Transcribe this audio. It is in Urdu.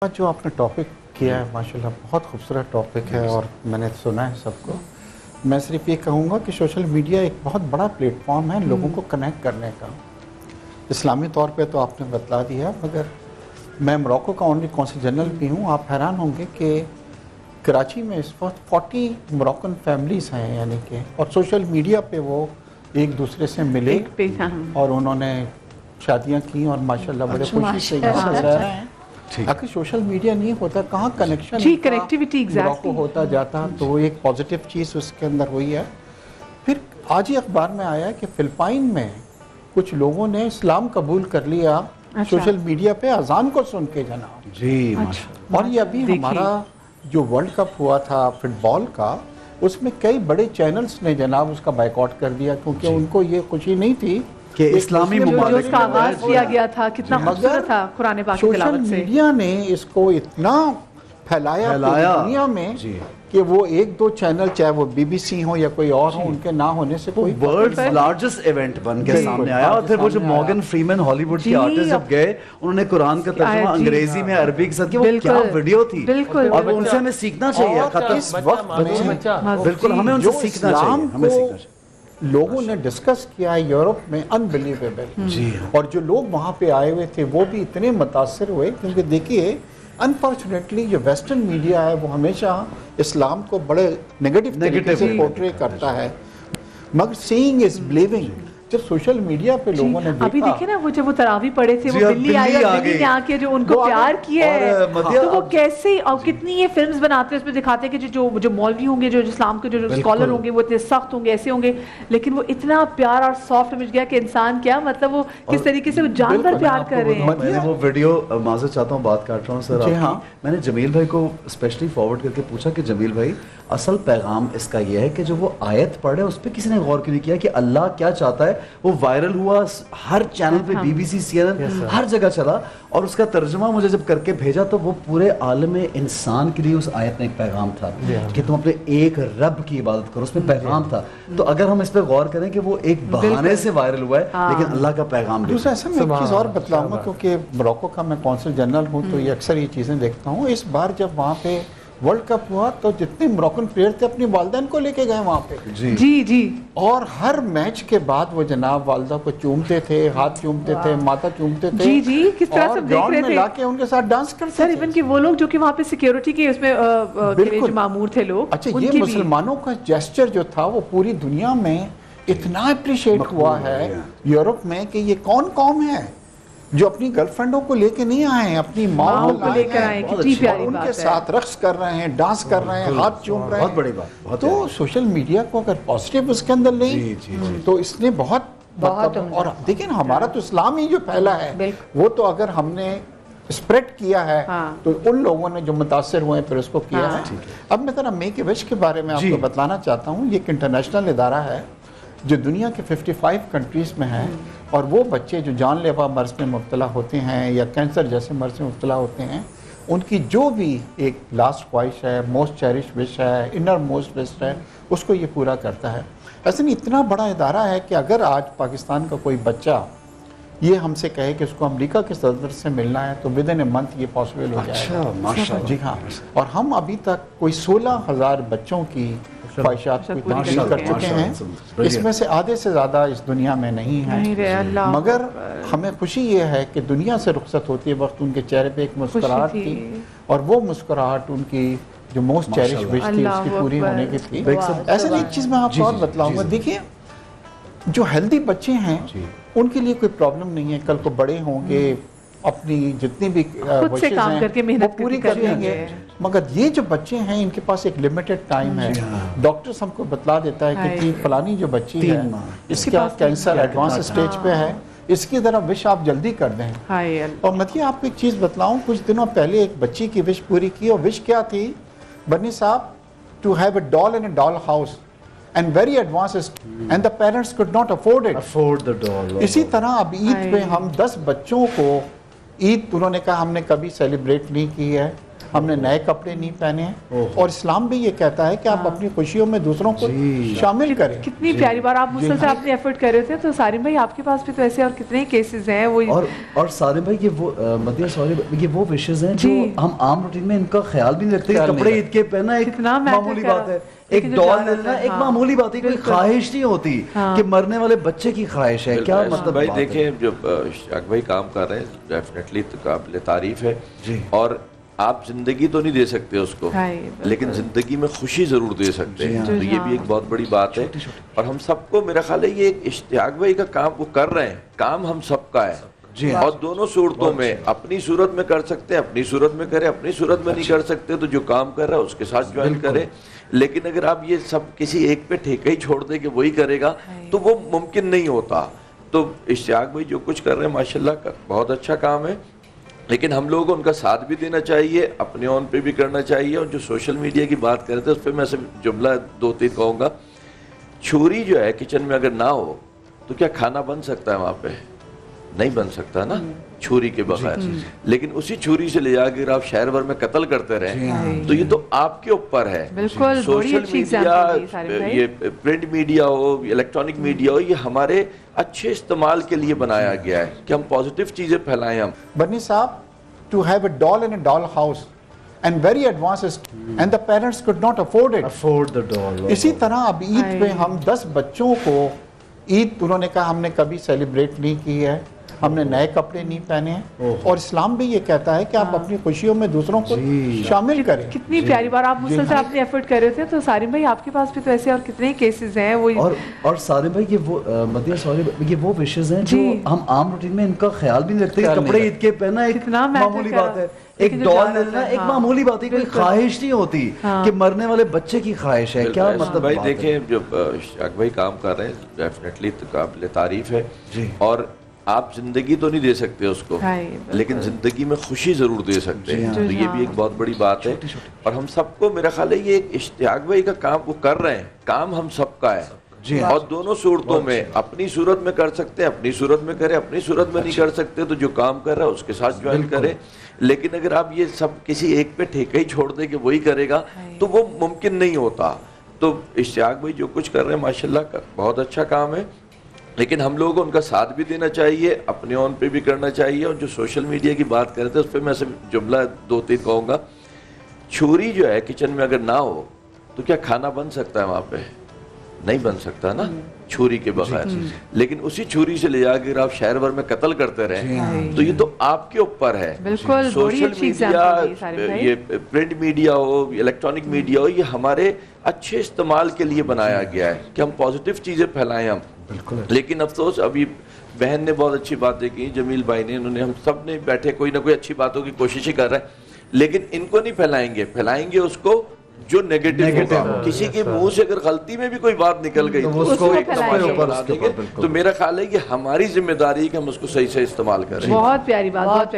جو آپ نے ٹاپک کیا ہے ماشاءاللہ بہت خوبصورت ٹاپک ہے اور میں نے سنا ہے سب کو. میں صرف یہ کہوں گا کہ سوشل میڈیا ایک بہت بڑا پلیٹ فارم ہے لوگوں کو کنیکٹ کرنے کا. اسلامی طور پہ تو آپ نے بتلا دیا، مگر میں موروکو کا اونلی کونسل جنرل بھی ہوں. آپ حیران ہوں گے کہ کراچی میں اس وقت 40 موروکن فیملیز ہیں، یعنی کہ اور سوشل میڈیا پہ وہ ایک دوسرے سے ملے اور انہوں نے شادیاں کی اور ماشاءاللہ بڑے خوشی سے یہاں رہ رہے ہیں. اگر سوشل میڈیا نہیں ہوتا کہاں کنیکشن موروکو ہوتا جاتا، تو وہ ایک پازیٹیو چیز اس کے اندر ہوئی ہے. پھر آج ہی اخبار میں آیا کہ فلپائن میں کچھ لوگوں نے اسلام قبول کر لیا سوشل میڈیا پہ اذان کو سن کے جناب. جی اور یہ ابھی ہمارا جو ورلڈ کپ ہوا تھا فٹ بال کا، اس میں کئی بڑے چینلز نے جناب اس کا بائیکاٹ کر دیا کیونکہ ان کو یہ خوشی نہیں تھی کہ اسلامی ممالک اس کا آغاز کیا گیا تھا. کتنا خوبصورت تھا قرآن پاک کی تلاوت سے. سوشل میڈیا نے اس کو اتنا پھیلایا دنیا میں کہ وہ ایک دو چینل چاہے وہ بی بی سی ہوں یا کوئی اور ہوں، ان کے نہ ہونے سے کوئی ورلڈ لارجسٹ ایونٹ بن کے سامنے آیا. اور پھر وہ جو مورگن فریمن ہالی ووڈ کے آرٹسٹ جب گئے، انہوں نے قرآن کا ترجمہ انگریزی میں عربی کے ساتھ کیا. وہ کیا ویڈیو تھی، اور وہ ان سے ہمیں سیکھنا چاہیے. اس وقت بالکل ہمیں ان سے سیکھنا چاہیے. لوگوں نے ڈسکس کیا ہے یورپ میں انبلیویبل. اور جو لوگ وہاں پہ آئے ہوئے تھے وہ بھی اتنے متاثر ہوئے کیونکہ دیکھیے انفارچونیٹلی جو ویسٹرن میڈیا ہے وہ ہمیشہ اسلام کو بڑے نیگیٹو طریقے سے پورٹری کرتا ہے، مگر سیئنگ از بلیونگ. جب سوشل میڈیا پہ لوگوں نے ابھی دیکھیں نا، وہ جب وہ تراویح پڑھے تھے، وہ بلی آئی اور بلی نے آ کے جو ان کو پیار کیا ہے، تو وہ کیسے اور کتنی یہ فلمز بناتے ہیں، اس میں دکھاتے ہیں کہ جو مولوی ہوں گے، جو اسلام کے جو اسکالر ہوں گے، وہ اتنے سخت ہوں گے، ایسے ہوں گے، لیکن وہ اتنا پیار اور سافٹ مل گیا کہ انسان کیا مطلب وہ کس طریقے سے وہ جانور پیار کر رہے ہیں. میں نے وہ ویڈیو معذرت چاہتا ہوں، بات کاٹ رہا ہوں سر آپ کی. میں نے جمیل بھائی کو اسپیشلی فارورڈ کر کے پوچھا کہ جمیل بھائی اصل پیغام اس کا یہ ہے کہ جو وہ آیت پڑھے اس پہ کسی نے غور کیوں نہیں کیا کہ اللہ کیا چاہتا ہے. وہ وائرل ہوا ہر چینل پہ، B B C, C N N, ہر جگہ چلا، اور اس کا ترجمہ مجھے جب کر کے بھیجا تو وہ پورے عالم انسان کے لیے اس آیت میں ایک پیغام تھا کہ تم اپنے ایک رب کی عبادت کرو. اس میں پیغام تھا. تو اگر ہم اس پہ غور کریں کہ وہ ایک بہانے سے وائرل ہوا ہے لیکن اللہ کا پیغام. دوسرا ایسا میں ایک چیز اور بتلاؤں گا کیونکہ موروکو کا میں کونسل جنرل ہوں تو یہ اکثر یہ چیزیں دیکھتا ہوں. اس بار جب وہاں پہ ورلڈ کپ ہوا تو جتنے موروکن پلیئر تھے اپنی والدین کو لے کے گئے وہاں پہ. جی اور ہر میچ کے بعد وہ جناب والدہ کو چومتے تھے، ہاتھ چومتے تھے، ماتھا چومتے تھے. جی کس طرح سے دیکھ رہے تھے، لا کے ان کے ساتھ ڈانس کرتے سر. ایون کہ وہ لوگ جو کہ وہاں پہ سیکیورٹی کے اس میں جو مامور تھے لوگ. اچھا، یہ مسلمانوں کا جیسچر جو تھا وہ پوری دنیا میں اتنا اپریشیٹ ہوا ہے یورپ میں کہ یہ کون قوم ہے جو اپنی گرل فرینڈوں کو لے کے نہیں آئے ہیں، اپنی ماں کو لے کر آئے ہیں اور ان کے ساتھ رقص کر رہے ہیں، ڈانس کر رہے ہیں، ہاتھ چوم رہے ہیں. بہت بڑی بات. تو سوشل میڈیا کو اگر پازیٹیو اس کے اندر لیں تو اس نے بہت اور دیکھیں ہمارا تو اسلام ہی جو پھیلا ہے وہ تو اگر ہم نے اسپریڈ کیا ہے تو ان لوگوں نے جو متاثر ہوئے پھر اس کو کیا ہے. اب میں ذرا میک اے وش کے بارے میں آپ کو بتلانا چاہتا ہوں. یہ ایک انٹرنیشنل ادارہ ہے جو دنیا کے 55 کنٹریز میں ہے، اور وہ بچے جو جان لیوا مرض میں مبتلا ہوتے ہیں یا کینسر جیسے مرض میں مبتلا ہوتے ہیں، ان کی جو بھی ایک لاسٹ خواہش ہے، موسٹ چیریش وش ہے، انر موسٹ وش ہے، اس کو یہ پورا کرتا ہے. ایسے نہیں اتنا بڑا ادارہ ہے کہ اگر آج پاکستان کا کوئی بچہ یہ ہم سے کہے کہ اس کو امریکہ کے صدر سے ملنا ہے تو ود ان اے منتھ یہ پاسبل ہو جائے گا. جی ہاں. اور ہم ابھی تک کوئی 16,000 بچوں کی خواہشات کو پوری کر چکے ہیں. اس میں سے آدھے سے زیادہ اس دنیا میں نہیں ہیں، مگر ہمیں خوشی یہ ہے کہ دنیا سے رخصت ہوتی ہے وقت ان کے چہرے پہ ایک مسکراہٹ تھی، اور وہ مسکراہٹ ان کی جو موسٹ چیریش وش تھی اس کی پوری ہونے کی تھی. ایسے نہیں ایک چیز میں آپ کو اور بتلاؤں گا. دیکھیے جو ہیلدی بچے ہیں ان کے لیے کوئی پرابلم نہیں ہے، کل کو بڑے ہوں گے اپنی جتنی بھی وشز ہیں وہ پوری کر لیں گے. مگر یہ جو بچے ہیں ان کے پاس ایک لمیٹڈ ٹائم ہے. ڈاکٹرز ہم کو بتلا دیتا ہے کہ فلانی جو بچی ہے اس کا کینسر ایڈوانس اسٹیج پہ ہے، اس کی ذرا وش آپ جلدی کر دیں. اور مطلب آپ کو ایک چیز بتلاؤں، کچھ دنوں پہلے ایک بچی کی وش پوری کی، اور وش کیا تھی بنی صاحب؟ ٹو ہیو اے ڈال ان اے ڈال house and very advanced and the parents could not afford the doll. اسی طرح اب عید پہ ہم 10 بچوں کو عید انہوں نے کہا ہم نے کبھی سیلیبریٹ نہیں کی ہے ہم نے نئے کپڑے نہیں پہنے ہیں، اور اسلام بھی یہ کہتا ہے کہ آپ اپنی خوشیوں میں دوسروں کو شامل کریں. کتنی پیاری بات. آپ مسلسل اپنے ایفرٹ کر رہے تھے، تو سارم بھائی آپ کے پاس بھی تو ایسے اور کتنے کیسز ہیں وہ. اور سارم بھائی یہ وہ مدیہ سوری یہ وہ وشز ہیں جو ہم عام روٹین میں ان کا خیال بھی نہیں رکھتے. کپڑے عید کے پہنا ایک معمولی بات ہے، ایک ڈال لینا ایک معمولی بات ہے، کوئی خواہش نہیں ہوتی کہ مرنے والے بچے کی خواہش ہے. کیا مطلب بھائی دیکھیں جو اشتیاق بھائی کام کر رہے ہیں ڈیفینیٹلی قابل تعریف ہے، اور آپ زندگی تو نہیں دے سکتے اس کو، لیکن زندگی میں خوشی ضرور دے سکتے ہیں. تو یہ بھی ایک بہت بڑی بات ہے، اور ہم سب کو میرا خیال ہے یہ ایک اشتیاق بھائی کا کام وہ کر رہے ہیں، کام ہم سب کا ہے. اور دونوں صورتوں میں اپنی صورت میں کر سکتے ہیں، اپنی صورت میں کرے، اپنی صورت میں نہیں کر سکتے تو جو کام کر رہا ہے اس کے ساتھ جوائن کرے. لیکن اگر آپ یہ سب کسی ایک پہ ٹھیکہ ہی چھوڑ دیں کہ وہی کرے گا تو وہ ممکن نہیں ہوتا. تو اشتیاق بھائی جو کچھ کر رہے ہیں ماشاءاللہ بہت اچھا کام ہے، لیکن ہم لوگوں کو ان کا ساتھ بھی دینا چاہیے، اپنے اون پہ بھی کرنا چاہیے. اور جو سوشل میڈیا کی بات کر رہے تھے اس پہ میں صرف جملہ 2-3 کہوں گا. چھری جو ہے کچن میں اگر نہ ہو تو کیا کھانا بن سکتا ہے وہاں پہ؟ نہیں بن سکتا نا چھری کے بغیر. لیکن اسی چھری سے لے جا کے آپ شہر بھر میں قتل کرتے رہیں تو یہ تو آپ کے اوپر ہے. سوشل میڈیا، یہ پرنٹ میڈیا ہو، الیکٹرانک میڈیا ہو، یہ ہمارے اچھے استعمال کے لیے بنایا گیا ہے کہ ہم پازیٹیو چیزیں پھیلائیں. ہم بنی صاحب to have a doll in a doll house and very advanced and the parents could not afford the doll. اسی طرح اب عید پہ ہم 10 بچوں کو عید انہوں نے کہا ہم نے کبھی سیلیبریٹ نہیں کی ہے، ہم نے نئے کپڑے نہیں پہنے ہیں، اور اسلام بھی یہ کہتا ہے کہ آپ اپنی خوشیوں میں دوسروں کو شامل کریں. کتنی پیاری بات. آپ مسلسل اپنے ایفرٹ کر رہے تھے، تو سارم بھائی آپ کے پاس بھی تو ایسے اور کتنے کیسز ہیں وہ. اور سارم بھائی یہ وہ مدیہ سوری یہ وہ وشز ہیں جو ہم عام روٹین میں ان کا خیال بھی نہیں رکھتے. کپڑے عید کے پہنا ایک معمولی بات ہے، ایک ڈال لینا ایک معمولی بات ہے، کوئی خواہش نہیں ہوتی کہ مرنے والے بچے کی خواہش ہے. کیا مطلب بھائی دیکھیں جو اشتیاق بھئی کام کر رہے ہیں ڈیفینیٹلی قابل تعریف ہے، اور آپ زندگی تو نہیں دے سکتے اس کو، لیکن زندگی میں خوشی ضرور دے سکتے ہیں. تو یہ بھی ایک بہت بڑی بات ہے، اور ہم سب کو میرا خیال ہے یہ ایک اشتیاق بھائی کا کام وہ کر رہے ہیں، کام ہم سب کا ہے. اور دونوں صورتوں میں اپنی صورت میں کر سکتے ہیں، اپنی صورت میں کرے، اپنی صورت میں نہیں کر سکتے تو جو کام کر رہا ہے اس کے ساتھ جوائن کرے. لیکن اگر آپ یہ سب کسی ایک پہ ٹھیکہ ہی چھوڑ دیں کہ وہی کرے گا تو وہ ممکن نہیں ہوتا. تو اشتیاق بھائی جو کچھ کر رہے ہیں ماشاءاللہ بہت اچھا کام ہے، لیکن ہم لوگوں کو ان کا ساتھ بھی دینا چاہیے، اپنے اون پہ بھی کرنا چاہیے. اور جو سوشل میڈیا کی بات کر رہے تھے اس پہ میں صرف جملہ 2-3 کہوں گا. چھری جو ہے کچن میں اگر نہ ہو تو کیا کھانا بن سکتا ہے وہاں پہ؟ نہیں بن سکتا نا چھری کے بغیر. لیکن اسی چھری سے لے جا کے آپ شہر بھر میں قتل کرتے رہیں تو یہ تو آپ کے اوپر ہے. سوشل میڈیا، یہ پرنٹ میڈیا ہو، الیکٹرانک میڈیا ہو، یہ ہمارے اچھے استعمال کے لیے بنایا گیا ہے کہ ہم پازیٹیو چیزیں پھیلائیں. ہم لیکن افسوس ابھی بہن نے بہت اچھی باتیں کی، جمیل بھائی نے، انہوں نے، ہم سب نے بیٹھے کوئی نہ کوئی اچھی باتوں کی کوشش ہی کر رہے ہیں، لیکن ان کو نہیں پھیلائیں گے اس کو جو نیگیٹو ہوگا. کسی کے منہ سے اگر غلطی میں بھی کوئی بات نکل گئی تو اس کو ایک بنا دیں گے. تو میرا خیال ہے کہ ہماری ذمہ داری ہے کہ ہم اس کو صحیح سے استعمال کریں. بہت پیاری بات.